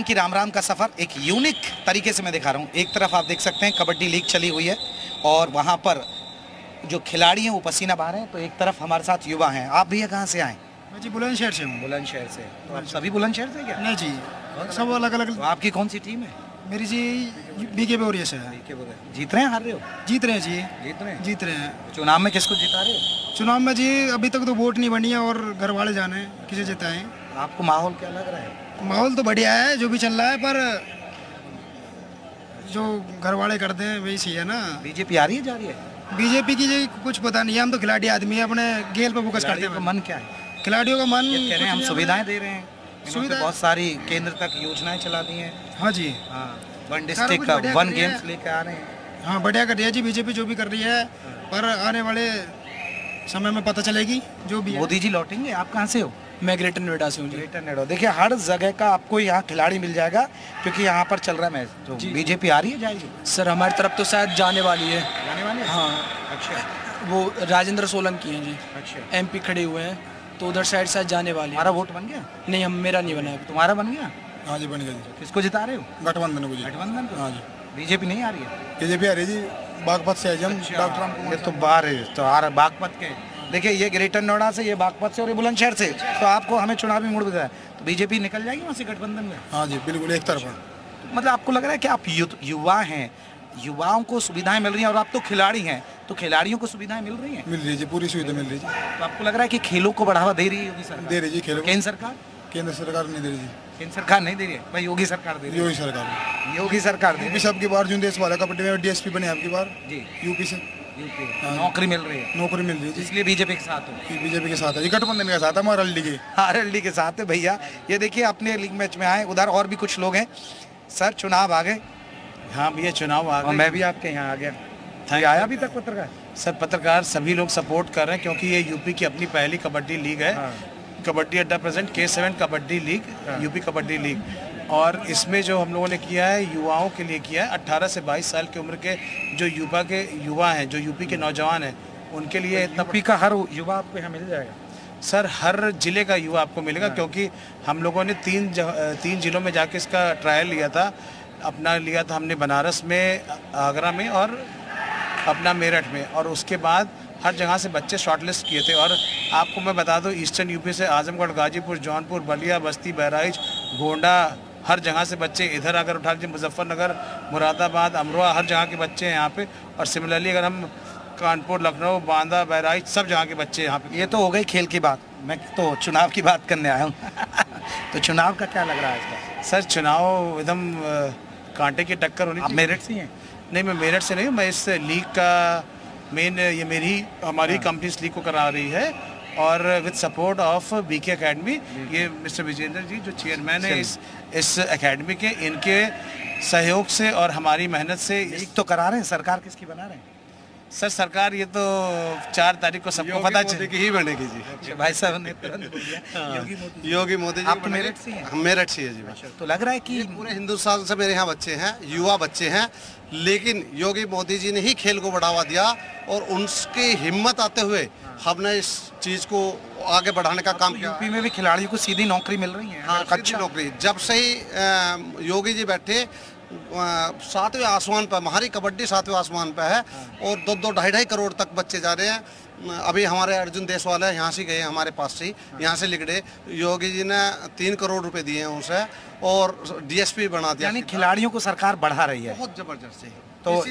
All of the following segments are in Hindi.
कि राम राम का सफ़र एक यूनिक तरीके से मैं दिखा रहा हूँ। एक तरफ आप देख सकते हैं कबड्डी लीग चली हुई है और वहाँ पर जो खिलाड़ी हैं वो पसीना बहा रहे हैं, तो एक तरफ हमारे साथ युवा हैं। आप भैया कहाँ से आए? मैं जी बुलंदशहर से हूँ। बुलंदशहर से। तो आप सभी बुलंदशहर से क्या? नहीं जी, सब अलग अलग। तो आपकी कौन सी टीम है? मेरी जी बीके बोरिया से है। जीत रहे हैं, हार रहे हो? जीत रहे हैं जी, जीत रहे हैं। चुनाव में किसको जिता रहे हो? चुनाव में जी अभी तक तो वोट नहीं बनी है और घर वाले जाने हैं किसे जिताएं। आपको माहौल क्या लग रहा है? माहौल तो बढ़िया है जो भी चल रहा है, पर जो घर वाले करते हैं वही सही है ना। बीजेपी आ रही है, जा रही है? बीजेपी की जी कुछ पता नहीं है, हम तो खिलाड़ी आदमी है, अपने गेल पे फोकस करते हैं। मन क्या है खिलाड़ियों का मन कह रहे हैं हम सुविधाएं दे रहे हैं, सुविधा बहुत सारी केंद्र तक योजनाएं चला दी हैं। हाँ जी, हाँ, वन डिस्ट्रिक्ट का वन गेम्स लेकर आ रहे हैं। हाँ बढ़िया कर रही है जी बीजेपी, जो भी कर रही है, पर आने वाले समय में पता चलेगी जो भी। मोदी जी लौटेंगे। आप कहाँ से हो? मैं ग्रेटर नोएडा से हूँ। ग्रेटर नोएडा। देखिए हर जगह का आपको यहाँ खिलाड़ी मिल जाएगा क्योंकि यहाँ पर चल रहा है मैच। तो बीजेपी आ रही है, जाएगी? सर हमारी तरफ तो शायद जाने वाली है। जाने वाली है? हाँ। अच्छा, वो राजेंद्र सोलंकी हैं जी। अच्छा, एमपी खड़े हुए हैं, तो उधर साइड शायद जाने वाली है। हमारा वोट बन गया? नहीं, हम मेरा नहीं बना है। तुम्हारा बन गया? हाँ जी बन गया जी। किसको जिता रहे हो? गठबंधन को जी। गठबंधन को? हाँ जी। बीजेपी नहीं आ रही है? बीजेपी आ रही जी, बागपत से है जी हम। डॉक्टर राम ये तो बाहर है, तो आ रहा बागपत के। देखिए ये ग्रेटर नोएडा से, ये बागपत से और ये बुलंदशहर से। तो आपको हमें चुनावी मूड बताया, तो बीजेपी निकल जाएगी वहाँ से गठबंधन में? हाँ जी बिल्कुल एक तरफा। मतलब आपको लग रहा है कि आप युवा हैं, युवाओं को सुविधाएं मिल रही हैं, और आप तो खिलाड़ी हैं, तो खिलाड़ियों को सुविधाएं मिल रही हैं? मिल रही जी, पूरी सुविधा मिल रही जी। तो आपको लग रहा है कि खेलों को बढ़ावा दे रही है योगी सरकार? दे रही जी खेलों। केंद्र सरकार? केंद्र सरकार नहीं दे रही जी। केंद्र सरकार नहीं दे रही है भाई, योगी सरकार दे रही है। योगी सरकार, योगी सरकार दे रही यूपी सब की बार जून देश वाला कबड्डी में डीएसपी बने आपकी बार जी, यूपी से। नौकरी मिल रही है, नौकरी मिल रही है जी, इसलिए बीजेपी के साथ हो? बीजेपी के साथ है जी, गठबंधन के साथ है हमारा एलडी के। आरएलडी के साथ है भैया। ये देखिए अपने लीग मैच में आए, उधर और भी कुछ लोग हैं। सर चुनाव आ गए? हाँ भैया चुनाव आ गए। मैं भी आपके यहाँ आ गया। ये आया अभी तक पत्रकार? सर पत्रकार सभी लोग सपोर्ट कर रहे हैं क्योंकि ये यूपी की अपनी पहली कबड्डी लीग है। हाँ। कबड्डी अड्डा present K7 kabaddi league, UP kabaddi league. और इसमें जो हम लोगों ने किया है युवाओं के लिए किया है। 18 से 22 साल की उम्र के जो युवा हैं, जो यूपी के नौजवान हैं, उनके लिए यूपी का हर युवा आपको यहाँ मिल जाएगा? सर हर जिले का युवा आपको मिलेगा, क्योंकि हम लोगों ने तीन जिलों में जाके इसका ट्रायल लिया था। अपना लिया था हमने बनारस में, आगरा में और अपना मेरठ में, और उसके बाद हर जगह से बच्चे शॉर्टलिस्ट किए थे। और आपको मैं बता दूं ईस्टर्न यूपी से आजमगढ़, गाजीपुर, जौनपुर, बलिया, बस्ती, बहराइच, गोंडा, हर जगह से बच्चे इधर अगर उठा लीजिए, मुजफ्फरनगर, मुरादाबाद, अमरोहा, हर जगह के बच्चे हैं यहाँ पे। और सिमिलरली अगर हम कानपुर, लखनऊ, बांदा, बहराइच, सब जगह के बच्चे यहाँ पे। ये तो हो गई खेल की बात, मैं तो चुनाव की बात करने आया हूँ। तो चुनाव का क्या लग रहा है इसका? सर चुनाव एकदम कांटे की टक्कर होनी चाहिए। आप मेरठ से हैं? नहीं, मैं मेरठ से नहीं हूँ, मैं इस लीग का मेन, ये हमारी कंपनी इस लीग को करा रही है, और with support of BK academy. ये मिस्टर विजेंद्र जी जो चेयरमैन है इस एकेडमी के, इनके सहयोग से और हमारी मेहनत से लीग तो करा रहे हैं। सरकार किसकी बना रहे हैं? सर सरकार ये तो 4 तारीख को सबको पता की ही बनेगी जी। भाई साहब ने तुरंत बोल दिया योगी मोदी जी। आप तो मेरठ से हैं? हम मेरठ से है जी। तो लग रहा है कि पूरे हिंदुस्तान से मेरे यहाँ बच्चे हैं, युवा बच्चे हैं, लेकिन योगी मोदी जी ने ही खेल को बढ़ावा दिया, और उनकी हिम्मत आते हुए हमने इस चीज़ को आगे बढ़ाने का काम किया। यूपी में भी खिलाड़ियों को सीधी नौकरी मिल रही है? हाँ, अच्छी नौकरी। जब से ही योगी जी बैठे, 7वें आसमान पर हमारी कबड्डी 7वें आसमान पर है, और 2-2, 2.5 करोड़ तक बच्चे जा रहे हैं। अभी हमारे अर्जुन देश वाले यहाँ से गए, हमारे पास से यहाँ से लिखड़े, योगी जी ने 3 करोड़ रुपए दिए हैं उसे, और डीएसपी बना दिया। यानी खिलाड़ियों को सरकार बढ़ा रही है बहुत जबरदस्त है। तो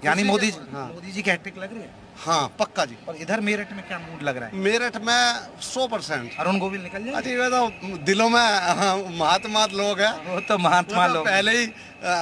यानी मोदी हाँ। जी की हैट्रिक लग रही है? हाँ पक्का जी। और इधर मेरठ में क्या मूड लग रहा है? मेरठ में 100%। अरुण गोविल निकल जाए? अरे वे तो दिलों में महात्मा लोग हैं, वो तो महात्मा लोग पहले ही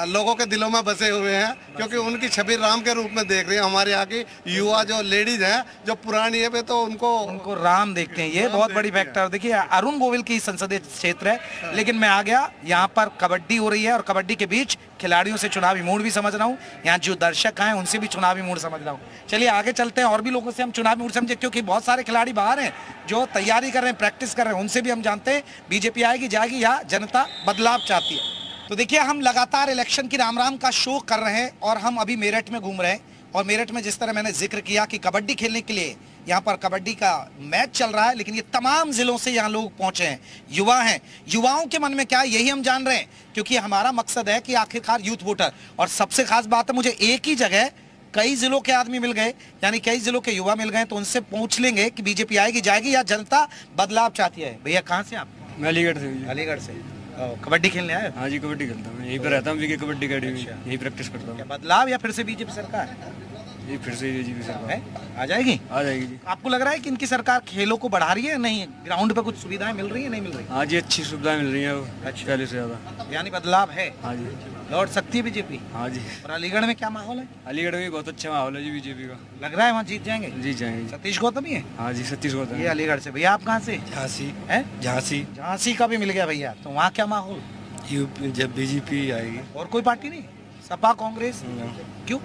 लोगों के दिलों में बसे हुए हैं, क्योंकि उनकी छवि राम के रूप में देख रहे हैं। हमारे यहाँ की युवा जो लेडीज हैं, जो पुरानी है, वे तो उनको राम देखते हैं। ये बहुत बड़ी फैक्टर। देखिए अरुण गोविल की संसदीय क्षेत्र है, लेकिन मैं आ गया यहाँ पर कबड्डी हो रही है, और कबड्डी के बीच खिलाड़ियों से चुनावी मूड भी समझ रहा हूँ, यहाँ जो दर्शक आए उनसे भी चुनावी मूड समझ रहा हूँ। चलिए आगे चलते हैं, और भी लोगों से हम चुनावी मूड समझे, क्योंकि बहुत सारे खिलाड़ी बाहर हैं जो तैयारी कर रहे हैं, प्रैक्टिस कर रहे हैं। उनसे भी हम जानते हैं बीजेपी आएगी, जाएगी, या जनता बदलाव चाहती है। तो देखिए हम लगातार इलेक्शन की राम राम का शो कर रहे हैं, और हम अभी मेरठ में घूम रहे हैं। और मेरठ में जिस तरह मैंने जिक्र किया कि कबड्डी खेलने के लिए यहाँ पर कबड्डी का मैच चल रहा है, लेकिन ये तमाम जिलों से यहाँ लोग पहुंचे हैं, युवा हैं। युवाओं के मन में क्या है यही हम जान रहे हैं, क्योंकि हमारा मकसद है कि आखिरकार यूथ वोटर। और सबसे खास बात है, मुझे एक ही जगह कई जिलों के आदमी मिल गए, यानी कई जिलों के युवा मिल गए, तो उनसे पूछ लेंगे कि बीजेपी आएगी जाएगी या जनता बदलाव चाहती है। भैया कहाँ से आप? मैं अलीगढ़ से। अलीगढ़ से। कबड्डी खेलने आए? हाँ जी, कबड्डी खेलता हूँ, यहीं पर रहता हूँ, वीके कबड्डी अकेडमी में, यहीं प्रैक्टिस करता हूँ। बदलाव या फिर से बीजेपी सरकार ये फिर से बीजेपी सरकार है? आ जाएगी? आ जाएगी जी। आपको लग रहा है कि इनकी सरकार खेलों को बढ़ा रही है? नहीं, ग्राउंड पे कुछ सुविधाएं मिल रही है, नहीं मिल रही? हाँ जी, अच्छी सुविधाएं मिल रही हैं पहले से ज़्यादा, यानी बदलाव है। हाँ जी, लौट सकती है बीजेपी। हाँ जी। और अलीगढ़ में क्या माहौल है? अलीगढ़ में बहुत अच्छा माहौल है जी बीजेपी का, लग रहा है वहाँ जीत जाएंगे? जीत जाएंगे। सतीश गौतम ही है? हाँ जी, सतीश गौतम। ये अलीगढ़ से। भैया आप कहाँ से? झांसी। है? झांसी। झांसी का भी मिल गया भैया, तो वहाँ क्या माहौल? यूपी जब बीजेपी आएगी। और कोई पार्टी नहीं? सपा कांग्रेस? क्यों?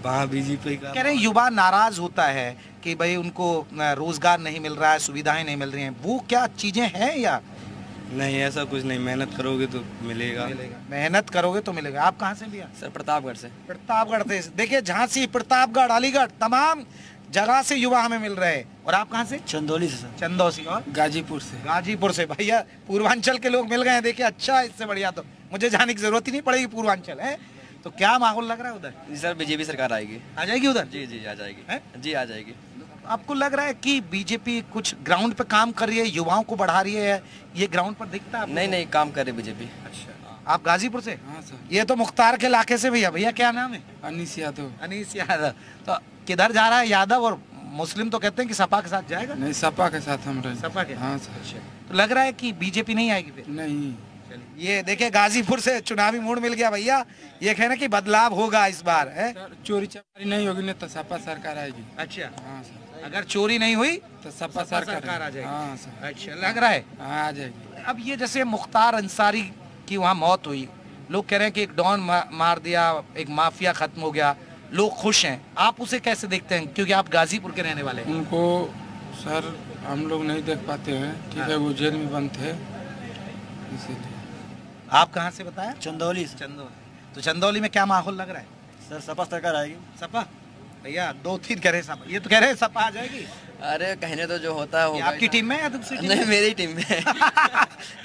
वहाँ बीजेपी का कह रहे हैं युवा नाराज होता है कि भाई उनको रोजगार नहीं मिल रहा है, सुविधाएं नहीं मिल रही हैं, वो क्या चीजें हैं या नहीं? ऐसा कुछ नहीं, मेहनत करोगे तो मिलेगा। मेहनत करोगे तो मिलेगा। आप कहाँ से भैया? सर प्रतापगढ़ से। प्रतापगढ़ से। देखिए झांसी, प्रतापगढ़, अलीगढ़, तमाम जगह से युवा हमें मिल रहे हैं। और आप कहाँ से? चंदौली से सर। चंदौसी। और गाजीपुर से। गाजीपुर से। भैया पूर्वांचल के लोग मिल गए हैं, देखिए अच्छा, इससे बढ़िया तो मुझे जाने की जरूरत ही नहीं पड़ेगी पूर्वांचल है। तो क्या माहौल लग रहा है उधर? जी सर, बीजेपी सरकार आएगी। आ जाएगी उधर? जी जी आ जाएगी। है? जी आ जाएगी। आपको लग रहा है कि बीजेपी कुछ ग्राउंड पे काम कर रही है, युवाओं को बढ़ा रही है, ये ग्राउंड पर दिखता है? नहीं नहीं, काम करे बीजेपी। अच्छा, आप गाजीपुर से? हाँ सर। ये तो मुख्तार के इलाके से भैया। भैया क्या नाम है? अनीस यादव। अनीस यादव। तो किधर जा रहा है यादव? और मुस्लिम तो कहते हैं कि सपा के साथ जाएगा। नहीं, सपा के साथ हम रहे। सपा के? हाँ सर। तो लग रहा है कि बीजेपी नहीं आएगी फिर? नहीं। ये देखिए गाजीपुर से चुनावी मूड मिल गया भैया, ये कह रहे हैं कि बदलाव होगा इस बार है। चोरी चमारी नहीं होगी ना तो सपा सरकार आएगी। अच्छा, हाँ सर। अगर चोरी नहीं हुई तो सपा सरकार आ जाएगी। हाँ सर। अच्छा, लग रहा है हाँ आ जाएगी। अब ये जैसे मुख्तार अंसारी की वहाँ मौत हुई, लोग कह रहे हैं कि एक डॉन मार दिया, एक माफिया खत्म हो गया, लोग खुश हैं। आप उसे कैसे देखते हैं, क्योंकि आप गाजीपुर के रहने वाले हैं? उनको सर हम लोग नहीं देख पाते हैं, ठीक है, वो जेल में बंद थे इसीलिए। आप कहाँ से बताया? चंदौली से। चंदौली। तो चंदौली में क्या माहौल लग रहा है? सर सपा सरकार आएगी। सपा? भैया दो तीन कह रहे हैं सपा, ये तो कह रहे हैं सपा आ जाएगी। अरे कहने तो जो होता है ये होगा। आपकी टीम में या दूसरी टीम नहीं, में? मेरी टीम में।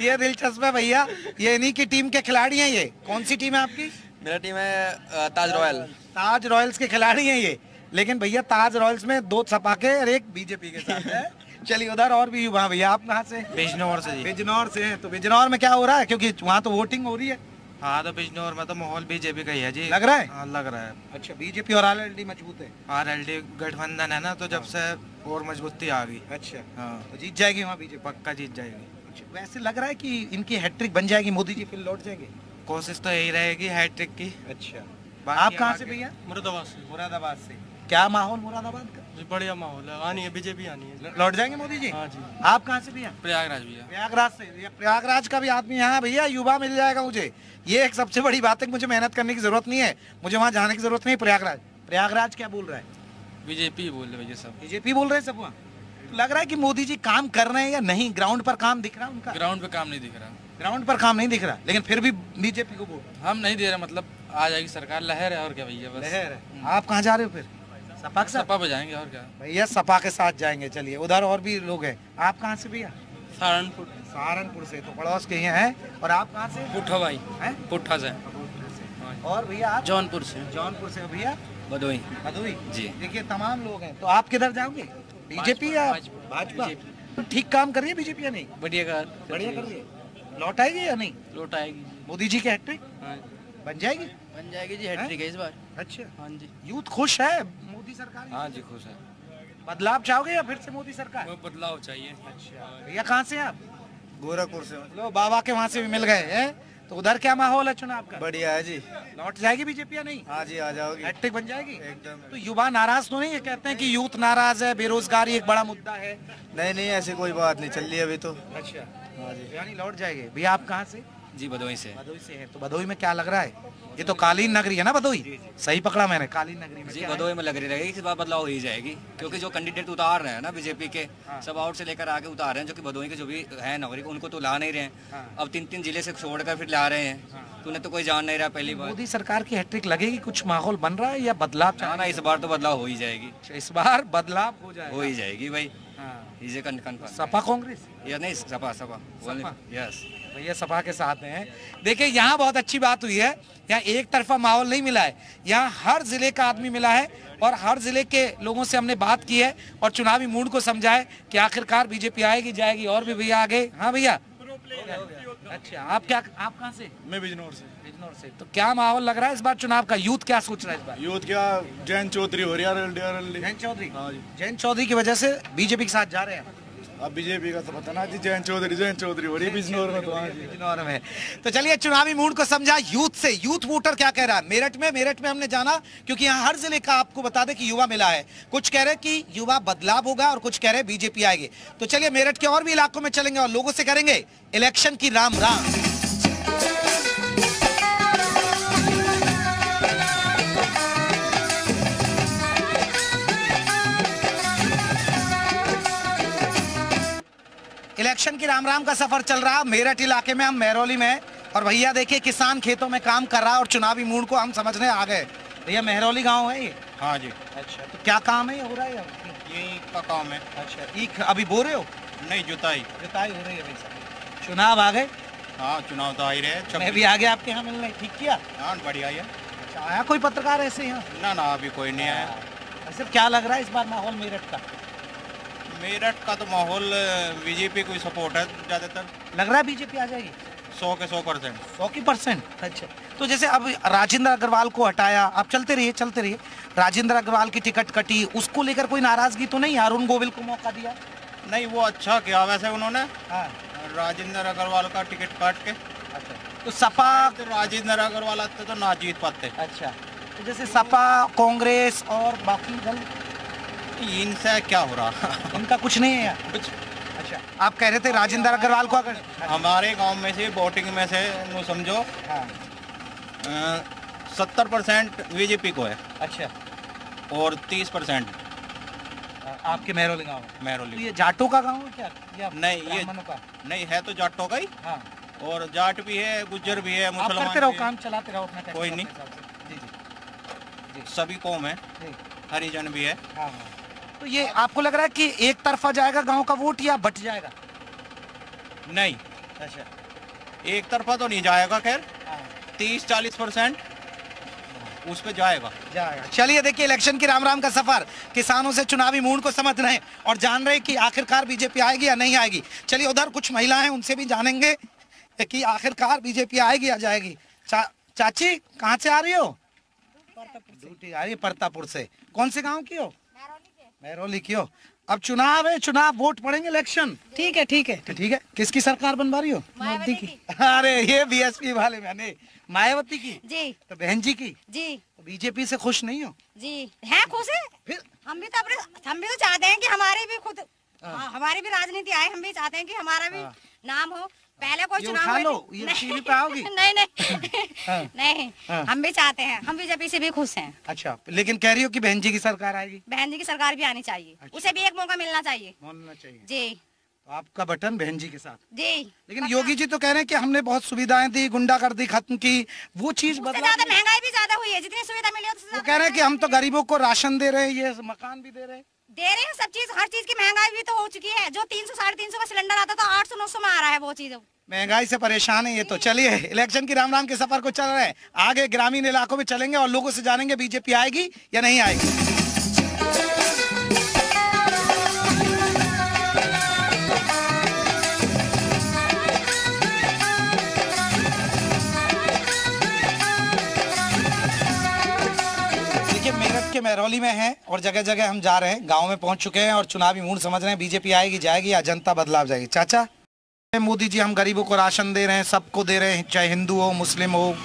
ये दिलचस्प है भैया, ये इन्हीं की टीम के खिलाड़ी हैं। ये कौन सी टीम है आपकी? मेरा टीम है ताज रॉयल। ताज रॉयल्स के खिलाड़ी हैं ये। लेकिन भैया ताज रॉयल्स में दो सपा के और एक बीजेपी के साथ है। चलिए उधर और भी युवा। भैया आप कहाँ से? बिजनौर से। बिजनौर से हैं। तो बिजनौर में क्या हो रहा है, क्योंकि वहाँ तो वोटिंग हो रही है? हाँ, तो बिजनौर में तो माहौल बीजेपी का ही है जी। लग रहा है? हाँ, लग रहा है। अच्छा, बीजेपी और आरएलडी मजबूत है? आरएलडी गठबंधन है ना, तो जब से और मजबूती आ गई। अच्छा, हाँ, तो जीत जाएगी वहाँ बीजेपी? पक्का जीत जाएगी। अच्छा, वैसे लग रहा है कि इनकी हैट्रिक बन जाएगी, मोदी जी फिर लौट जाएंगे? कोशिश तो यही रहेगी हैट्रिक की। अच्छा, आप कहाँ से भैया? मुरादाबाद से। मुरादाबाद से। क्या माहौल मुरादाबाद का? बढ़िया माहौल है, आनी है बीजेपी, आनी है। लौट जाएंगे मोदी जी? हाँ जी। आप कहाँ से भैया? प्रयागराज भैया। प्रयागराज से। ये प्रयागराज का भी आदमी यहाँ भैया युवा मिल जाएगा मुझे। ये एक सबसे बड़ी बात है कि मुझे मेहनत करने की जरूरत नहीं है, मुझे वहाँ जाने की जरूरत नहीं। प्रयागराज, प्रयागराज क्या बोल रहा है? बीजेपी बोल रहे भैया सब। बीजेपी बोल रहे हैं सब वहाँ। तो लग रहा है कि मोदी जी काम कर रहे हैं या नहीं? ग्राउंड पर काम दिख रहा है उनका? ग्राउंड पे काम नहीं दिख रहा। ग्राउंड पर काम नहीं दिख रहा, लेकिन फिर भी बीजेपी को वोट हम नहीं दे रहे, मतलब आ जाएगी सरकार, लहर है और क्या भैया, बस लहर है। आप कहाँ जा रहे हो फिर? सपा के साथ? सपा पे जाएंगे और क्या। भैया सपा के साथ जाएंगे। चलिए उधर और भी लोग हैं। आप कहाँ से भैया? सहारनपुर। सहारनपुर से, तो पड़ोस के ही हैं। और आप कहाँ से? पुट्ठा भाई। हैं? पुट्ठा से। और भैया आप? जौनपुर से। जौनपुर से। भैया भदोई। भदोई जी। देखिए तमाम लोग हैं। तो आप किधर जाओगे? बीजेपी या भाजपा? तो ठीक काम कर रही है बीजेपी या नहीं? बढ़िया बढ़िया कर रही है। लौट आएगी या नहीं लौट आएगी। मोदी जी की हैट्रिक? बन जाएगी? बन जाएगी जी, हैट्रिक है इस बार। अच्छा, हाँ जी। यूथ खुश है मोदी सरकार? हाँ जी, खुश है। बदलाव चाहोगे या फिर से मोदी सरकार? बदलाव चाहिए। अच्छा, भैया कहाँ से हैं आप? गोरखपुर से। लो बाबा के वहाँ से भी मिल गए हैं। तो उधर क्या माहौल है चुनाव का? बढ़िया है जी। लौट जाएगी बीजेपी या नहीं? हाँ जी, आ जाओगी। हैट्रिक बन जाएगी एकदम। तो युवा नाराज तो नहीं है? कहते हैं कि यूथ नाराज है, बेरोजगारी एक बड़ा मुद्दा है। नहीं नहीं, ऐसी कोई बात नहीं चल रही अभी तो। अच्छा, हाँ जी, यानी लौट जाएंगे। भैया आप कहाँ से? जी भदोई से। भदोई से है। तो भदोई में क्या लग रहा है? ये तो कालीन नगरी है ना भदोई? सही पकड़ा मैंने, कालीन नगरी में जी क्या भदोई में लग रही रहेगी, इस बार बदलाव हो ही जाएगी, क्योंकि जो कैंडिडेट उतार रहे हैं ना बीजेपी के, सब आउट से लेकर आके उतार रहे हैं, जो कि भदोई के जो भी है नागरिक उनको तो ला नहीं रहे हैं। अब 3-3 जिले से छोड़कर फिर ला रहे हैं, तो तूने तो कोई जान नहीं रहा पहली बार। मोदी सरकार की हैट्रिक लगेगी, कुछ माहौल बन रहा है या बदलाव ना ना, इस बार तो बदलाव हो ही जाएगी, इस बार बदलाव हो जाएगा? हो ही जाएगी भाई। हाँ। इसे कन्फर्म। सपा कांग्रेस या नहीं, सपा सपा यस भैया सपा के साथ हैं। देखिए यहाँ बहुत अच्छी बात हुई है, यहाँ एक तरफा माहौल नहीं मिला है, यहाँ हर जिले का आदमी मिला है और हर जिले के लोगों से हमने बात की है और चुनावी मूड को समझा है कि आखिरकार बीजेपी आएगी जाएगी। और भी भैया आगे। हाँ भैया, अच्छा आप कहाँ से? मैं बिजनौर से। तो क्या माहौल लग रहा है इस बार चुनाव का? यूथ क्या सोच रहा है इस बार? यूथ क्या, जैन चौधरी हो रही है। जैन चौधरी? हाँ जी। जैन चौधरी की वजह से बीजेपी के साथ जा रहे हैं। अब बीजेपी का तो पता ना जी, जैन चौधरी हो रही है बिजनौर में। तो हाँ जी, बिजनौर में। तो चलिए चुनावी मूड को समझा यूथ से। यूथ वोटर क्या कह रहा है? मेरठ में हमने जाना, क्योंकि यहाँ हर जिले का आपको बता दें कि युवा मिला है। कुछ कह रहे हैं कि युवा बदलाव होगा और कुछ कह रहे हैं बीजेपी आएगी। तो चलिए मेरठ के और भी इलाकों में चलेंगे और लोगों से करेंगे इलेक्शन की राम राम। इलेक्शन की राम राम का सफर चल रहा। मेरठ इलाके में हम मेहरौली में हैं और भैया देखिए किसान खेतों में काम कर रहा है और चुनावी मूड को हम समझने आ गए। भैया मेहरौली गांव है ये? हाँ जी। अच्छा, तो क्या काम है हो रहा है? यही का काम है। अच्छा, ईख अभी बो रहे हो? नहीं, जुताई हो रही है भाई। चुनाव आ गए? हाँ, चुनाव तो आ ही रहे। मैं भी आ गया आपके यहाँ मिलने। ठीक किया? हाँ, बढ़िया है। अच्छा, आया कोई पत्रकार ऐसे यहाँ? ना अभी कोई नहीं आया। वैसे क्या लग रहा है इस बार माहौल मेरठ का? मेरठ का तो माहौल बीजेपी को सपोर्ट है ज्यादातर। लग रहा है बीजेपी आ जाएगी? 100 के 100%। 100%? अच्छा, तो जैसे अब राजेंद्र अग्रवाल को हटाया, आप चलते रहिए। राजेंद्र अग्रवाल की टिकट कटी, उसको लेकर कोई नाराजगी तो नहीं? अरुण गोविल को मौका दिया? नहीं, वो अच्छा किया वैसे उन्होंने। हाँ। राजेंद्र अग्रवाल का टिकट काट के। अच्छा, तो सपा राजेंद्र अग्रवाल आते तो ना जीत पाते। अच्छा, तो जैसे सपा कांग्रेस और बाकी दल, इनसे क्या हो रहा? इनका कुछ नहीं है यार कुछ? अच्छा, आप कह रहे थे राजेंद्र अग्रवाल को अगर हमारे गांव में से वोटिंग में से वो समझो 70% बीजेपी को है। अच्छा, और 30% आपके मेहरौली गाँव में? मेहरौली। तो ये जाटों का गाँव है क्या या नहीं, ये का? नहीं है तो जाटों का ही। हाँ। और जाट भी है, गुज्जर भी है, आप मुसलमान करते रहो, भी काम चलाते रहो अपना। कोई नहीं। जी, सभी कौम है, जी। हरिजन भी है। हाँ। तो ये आपको लग रहा है कि एक तरफा जाएगा गांव का वोट या बट जाएगा? नहीं, अच्छा, एक तरफा तो नहीं जाएगा। खैर हाँ। 30-40% उस पे जाएगा। चलिए देखिए इलेक्शन की राम राम का सफर, किसानों से चुनावी मूड को समझ रहे हैं और जान रहे हैं कि आखिरकार बीजेपी आएगी या नहीं आएगी। चलिए उधर कुछ महिलाएं हैं, उनसे भी जानेंगे कि आखिरकार बीजेपी आएगी या जाएगी। चाची कहाँ से आ रही हो? ड्यूटी आ रही है परतापुर से। कौन से गाँव की हो? मेहरौली की हो। अब चुनाव है, चुनाव वोट पड़ेंगे, इलेक्शन। ठीक है ठीक है। किसकी सरकार बनवा रही हो? मोदी की। अरे ये बीएसपी वाले मैंने मायावती की। जी। तो बहन जी की। जी। तो बीजेपी से खुश नहीं हो? जी है, खुश है। फिर हम भी तो चाहते हैं कि हमारी भी खुद हमारी भी राजनीति आए। हम भी चाहते हैं कि हमारा भी नाम हो। पहले कोई चुनाव उठा लो, ये टीवी पे आओगी? नहीं नहीं, हम भी चाहते हैं। हम बीजेपी से भी खुश हैं। अच्छा, लेकिन कह रही हो कि बहन जी की सरकार आएगी? बहन जी की सरकार भी आनी चाहिए। अच्छा। उसे भी एक मौका मिलना चाहिए। जी, तो आपका बटन बहन जी के साथ। जी। लेकिन योगी जी तो कह रहे हैं कि हमने बहुत सुविधाएं दी, गुंडागर्दी खत्म की, वो चीज बदला। ज्यादा महंगाई भी ज्यादा हुई है। जितनी सुविधा मिली है वो कह रहे हैं कि हम तो गरीबों को राशन दे रहे हैं, ये मकान भी दे रहे हैं। सब चीज, हर चीज की महंगाई भी तो हो चुकी है। जो 300-350 का सिलेंडर आता था 800-900 में आ रहा है वो चीज। महंगाई से परेशान है ये तो। चलिए इलेक्शन की राम राम के सफर को चल रहे हैं, आगे ग्रामीण इलाकों में चलेंगे और लोगों से जानेंगे बीजेपी आएगी या नहीं आएगी। देखिए मेरठ के मेहरौली में हैं और जगह जगह हम जा रहे हैं, गांव में पहुंच चुके हैं और चुनावी मूड समझ रहे हैं, बीजेपी आएगी जाएगी या जनता बदलाव जाएगी। चाचा, मोदी जी हम गरीबों को राशन दे रहे हैं, सबको दे रहे हैं, चाहे हिंदू हो मुस्लिम हो,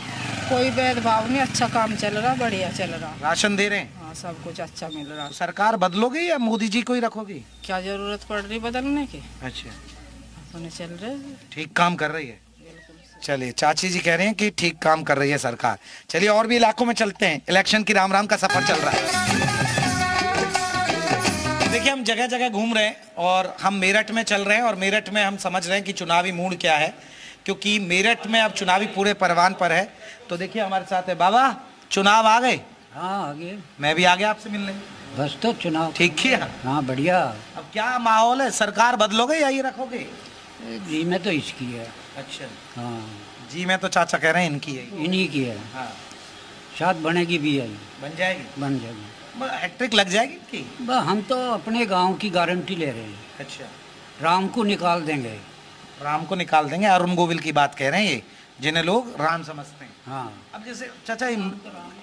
कोई भेदभाव नहीं। अच्छा काम चल रहा, बढ़िया चल रहा। राशन दे रहे हैं? हाँ, सब कुछ अच्छा मिल रहा। तो सरकार बदलोगे या मोदी जी को ही रखोगी? क्या जरूरत पड़ रही बदलने की? अच्छा, अपने चल रहे, ठीक काम कर रही है। चलिए चाची जी कह रहे हैं कि ठीक काम कर रही है सरकार। चलिए और भी इलाकों में चलते हैं, इलेक्शन की राम राम का सफर चल रहा है। देखिए हम जगह जगह घूम रहे हैं और हम मेरठ में चल रहे हैं और मेरठ में हम समझ रहे हैं कि चुनावी मूड क्या है। क्योंकि मेरठ में अब चुनावी पूरे परवान पर है। तो देखिए हमारे साथ है बाबा, चुनाव आ गए। हाँ आ गए। मैं भी आ गया आपसे मिलने। बस तो चुनाव ठीक किया। हाँ बढ़िया। अब क्या माहौल है, सरकार बदलोगे या ये रखोगे? जी में तो इसकी है। अच्छा। हाँ जी मैं तो चाचा कह रहे हैं इनकी है। इन्हीं की है। हाँ। शायद बनेगी भी है। बन जाएगी। बन जाएगी। हैट्रिक लग जाएगी इनकी। हम तो अपने गांव की गारंटी ले रहे हैं। अच्छा। राम को निकाल देंगे। राम को निकाल देंगे। अरुण गोविल की बात कह रहे हैं ये, जिन्हें लोग राम समझते हैं। हाँ। अब जैसे चाचा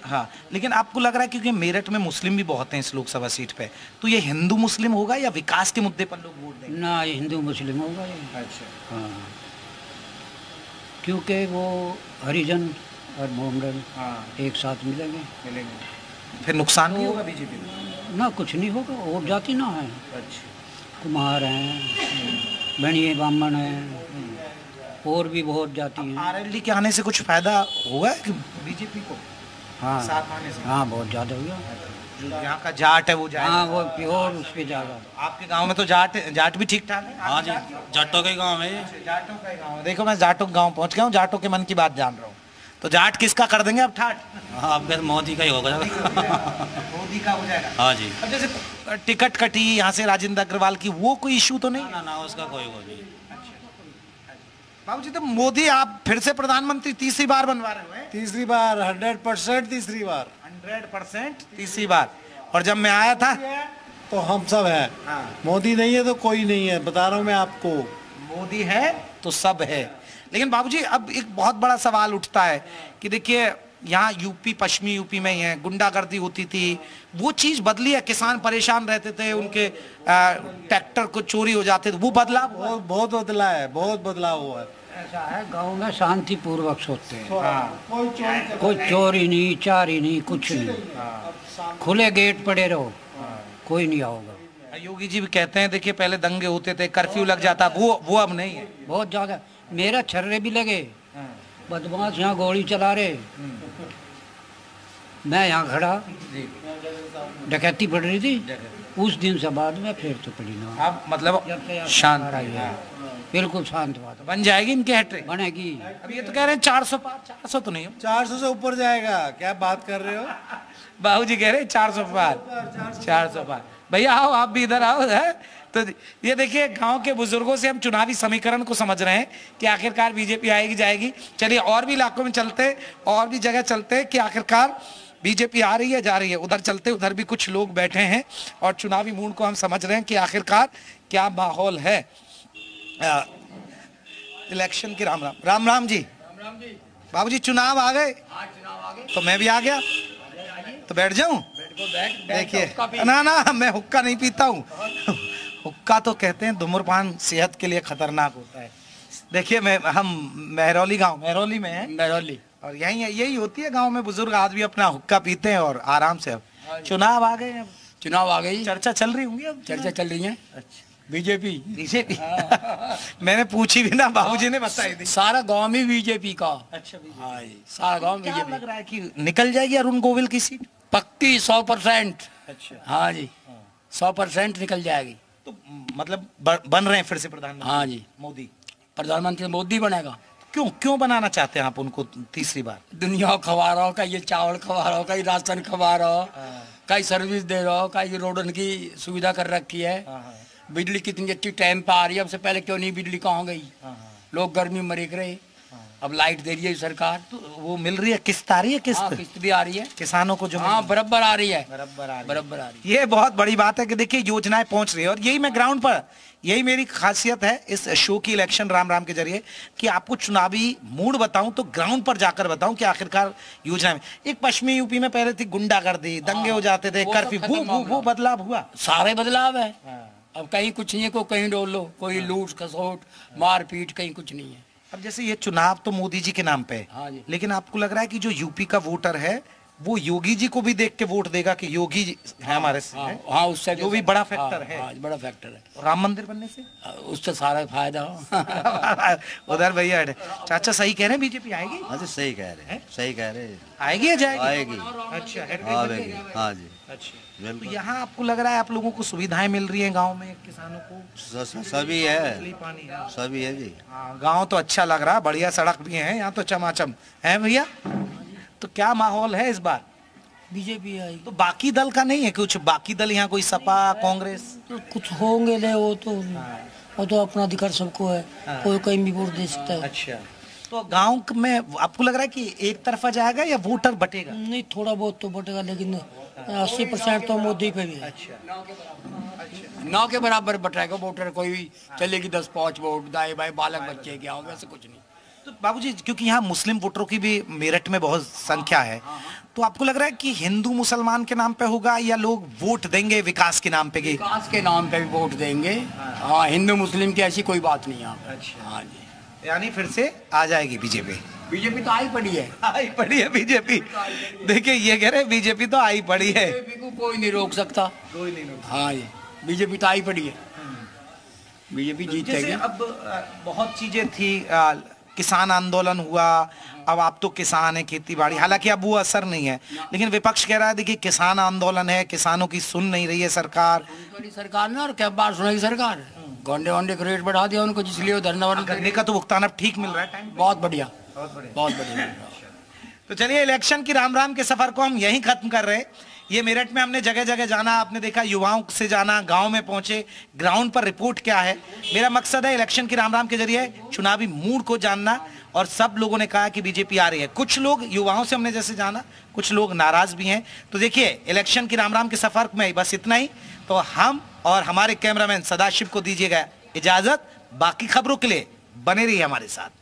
हाँ, लेकिन आपको लग रहा है क्योंकि मेरठ में मुस्लिम भी बहुत हैं इस लोकसभा सीट पे, तो ये हिंदू मुस्लिम होगा या विकास के मुद्दे पर लोग वोट देंगे? ना, ये हिंदू मुस्लिम होगा ये। अच्छा। हाँ, क्योंकि वो हरिजन और मोहम्मदन एक साथ मिलेंगे। फिर नुकसान भी होगा बीजेपी को? ना, कुछ नहीं होगा, और जाति ना है। अच्छा। कुमार हैं, बनिए ब्राह्मण हैं, और भी बहुत जाति हैं। आरएलडी के आने से कुछ फायदा हुआ है कि बीजेपी को? हाँ साथ आने से? हाँ, बहुत ज़्यादा हुआ। जो यहाँ का जाट है वो जाएगा? हाँ, वो प्योर उस पर ज़्यादा। आपके गांव में तो जाट भी ठीक ठाक है? हाँ जी, जाटों का गांव है। जाटों का गांव है। देखो मैं जाटों के गांव पहुंच गया हूँ, जाटों के मन की बात जान रहा हूँ। तो जाट किसका कर देंगे अब ठाट? हाँ, अब मोदी का ही होगा। मोदी का हो जाएगा। हाँ जी। अब जैसे टिकट कटी यहाँ से राजेंद्र अग्रवाल की, वो कोई इशू तो नहीं? ना, उसका कोई वो नहीं। बाबूजी, तो मोदी आप फिर से प्रधानमंत्री तीसरी बार बनवा रहे हो? तीसरी बार, 100% तीसरी बार। 100% तीसरी बार। और जब मैं आया था तो हम सब हैं। हाँ। मोदी नहीं है तो कोई नहीं है, बता रहा हूँ मैं आपको। मोदी है तो सब है। लेकिन बाबूजी अब एक बहुत बड़ा सवाल उठता है कि देखिए यहाँ यूपी, पश्चिमी यूपी में ही है, गुंडागर्दी होती थी, वो चीज बदली है। किसान परेशान रहते थे, उनके ट्रैक्टर को चोरी हो जाते थे, वो बदलाव बहुत बदला है, बहुत बदलाव हुआ है। ऐसा है, गांव में शांति पूर्वक सोते हैं। हाँ। कोई चोरी नहीं, चारी नहीं, कुछ नहीं। खुले गेट पड़े रहो, कोई नहीं आओगा। योगी जी भी कहते हैं देखिए पहले दंगे होते थे, कर्फ्यू लग जाता, वो अब नहीं है। बहुत ज्यादा। मेरा छर्रे भी लगे, बदमाश यहाँ गोली चला रहे, मैं यहाँ खड़ा, डकैती पड़ रही थी। उस दिन से बाद में फिर तो पड़ी ना। अब मतलब शांत है, बिल्कुल शांत बात। बन जाएगी इनकी हैट्रिक? बनेगी। अब ये तो कह रहे हैं 400 पार। 400 तो नहीं हो, 400 से ऊपर जाएगा। क्या बात कर रहे हो? बाबूजी कह रहे हैं 400 पार। 400 पार। भैया आओ, आप भी इधर आओ है। तो ये देखिए गांव के बुजुर्गों से हम चुनावी समीकरण को समझ रहे हैं कि आखिरकार बीजेपी आएगी जाएगी। चलिए और भी इलाकों में चलते, और भी जगह चलते कि आखिरकार बीजेपी आ रही है जा रही है। उधर चलते, उधर भी कुछ लोग बैठे हैं और चुनावी मूड को हम समझ रहे हैं कि आखिरकार क्या माहौल है इलेक्शन की। राम राम। राम राम जी। बाबूजी चुनाव आ गए? तो मैं भी आ गया, तो बैठ जाऊं? देखिए ना मैं हुक्का नहीं पीता हूँ। हुक्का तो कहते हैं धूम्रपान सेहत के लिए खतरनाक होता है। देखिए हम महरौली गांव, महरौली में है, महरौली, और यही होती है गांव में, बुजुर्ग आदमी अपना हुक्का पीते हैं और आराम से। अब चुनाव आ गए, चुनाव आ गई, चर्चा चल रही होंगी। अब चर्चा चल रही है। अच्छा, बीजेपी। मैंने पूछी भी ना, बाबूजी ने बताई थी। सारा गांव में बीजेपी का। अच्छा, हाँ, सारा गांव बीजेपी। लग रहा है कि निकल जाएगी अरुण गोविल की सीट? पक्की 100%। अच्छा। हाँ जी, 100% निकल जाएगी। तो मतलब बन रहे हैं फिर से प्रधानमंत्री? हाँ जी, मोदी प्रधानमंत्री मोदी बनेगा। क्यों बनाना चाहते हैं आप उनको तीसरी बार? दुनिया खवा रहा हो, कहीं चावल खवा रहा हो, कहीं राशन खवा रहा हो, कहीं सर्विस दे रहा हो, कहीं रोडन की सुविधा कर रखी है। बिजली कितनी अच्छी टाइम पे आ रही है। हमसे पहले क्यों नहीं बिजली कहाँ गई? लोग गर्मी मरे रहे, अब लाइट दे रही है सरकार। तो वो मिल रही है, किस्त आ रही है? किस्त भी आ रही है किसानों को जो? हाँ, बराबर आ रही है, बराबर आ रही है। ये बहुत बड़ी बात है कि देखिए योजनाएं पहुंच रही है। और यही मैं ग्राउंड पर, यही मेरी खासियत है इस शो की, इलेक्शन राम राम के जरिए, कि आपको चुनावी मूड बताऊं तो ग्राउंड पर जाकर बताऊं कि आखिरकार योजना में। एक पश्चिमी यूपी में पहले थी गुंडागर्दी, दंगे हो जाते थे, कर्फ्यू, वो बदलाव हुआ? सारे बदलाव है। अब कहीं कुछ नहीं है, को कहीं डोल लो, कोई लूट खसोट मारपीट, कहीं कुछ नहीं है। अब जैसे ये चुनाव तो मोदी जी के नाम पे है, हाँ जी। लेकिन आपको लग रहा है कि जो यूपी का वोटर है वो योगी जी को भी देख के वोट देगा कि योगी जी है हमारे से, हाँ उससे जो भी बड़ा फैक्टर है। हाँ, बड़ा फैक्टर है राम मंदिर बनने से उससे सारा फायदा हो। उधर भैया चाचा सही कह रहे हैं, बीजेपी आएगी? हाँ जी सही कह रहे हैं, सही कह रहे हैं। आएगी या जाएगी? आएगी। अच्छा आएगी, हाँ जी। अच्छा तो यहाँ आपको लग रहा है आप लोगों को सुविधाएं मिल रही हैं गांव में, किसानों को? सभी है, सभी है जी। हाँ गांव तो अच्छा लग रहा है, बढ़िया सड़क भी है यहाँ तो चमाचम है भैया। तो क्या माहौल है इस बार? बीजेपी आएगी। तो बाकी दल का नहीं है कुछ? बाकी दल यहाँ कोई सपा कांग्रेस तो कुछ होंगे ले, वो तो अपना अधिकार सबको है, कोई कहीं भी वोट दे सकता है। अच्छा तो गांव में आपको लग रहा है कि एक तरफा जाएगा या वोटर बटेगा? नहीं थोड़ा बहुत तो बटेगा, लेकिन 80% तो मोदी पे भी है। अच्छा 9 के बराबर बटेगा वोटर, कोई भी चलेगी 10-5 वोट दाएं बाएं बालक बच्चे क्या होगा, ऐसा कुछ नहीं। तो बाबूजी क्योंकि यहाँ मुस्लिम वोटरों की भी मेरठ में बहुत संख्या है, तो आपको लग रहा है कि हिंदू मुसलमान के नाम पे होगा या लोग वोट देंगे विकास के नाम पे? विकास के नाम पे भी वोट देंगे। हाँ हिंदू मुस्लिम की ऐसी कोई बात नहीं है। अच्छा हाँ जी, यानी फिर से आ जाएगी बीजेपी? बीजेपी तो आई पड़ी है, आई पड़ी है बीजेपी। देखिए ये कह रहे हैं बीजेपी तो आई पड़ी है, बीजेपी को कोई नहीं रोक सकता। कोई नहीं रोक। हाँ जी बीजेपी तो आई पड़ी है, बीजेपी जीतेगी। अब बहुत चीजें थी, किसान आंदोलन हुआ, अब आप तो किसान है, खेती बाड़ी, हालांकि अब वो असर नहीं है, लेकिन विपक्ष कह रहा है देखिए किसान आंदोलन है, किसानों की सुन नहीं रही है सरकार। सरकार ने और क्या बात सुनेगी सरकार? गोंडे वोंडे का रेट बढ़ा दिया उनको, जिसलिए धरना गन्ने का तो भुगतान अब ठीक मिल रहा है टाइम? बहुत बढ़िया, बहुत बढ़िया। तो चलिए इलेक्शन की राम राम के सफर को हम यहीं खत्म कर रहे हैं। ये मेरठ में हमने जगह जगह जाना, आपने देखा युवाओं से जाना, गांव में पहुंचे, ग्राउंड पर रिपोर्ट क्या है। मेरा मकसद है इलेक्शन की राम राम के जरिए चुनावी मूड को जानना, और सब लोगों ने कहा कि बीजेपी आ रही है। कुछ लोग युवाओं से हमने जैसे जाना, कुछ लोग नाराज भी हैं। तो देखिए इलेक्शन की राम राम के सफर में बस इतना ही। तो हम और हमारे कैमरामैन सदाशिव को दीजिएगा इजाजत, बाकी खबरों के लिए बने रहिए हमारे साथ।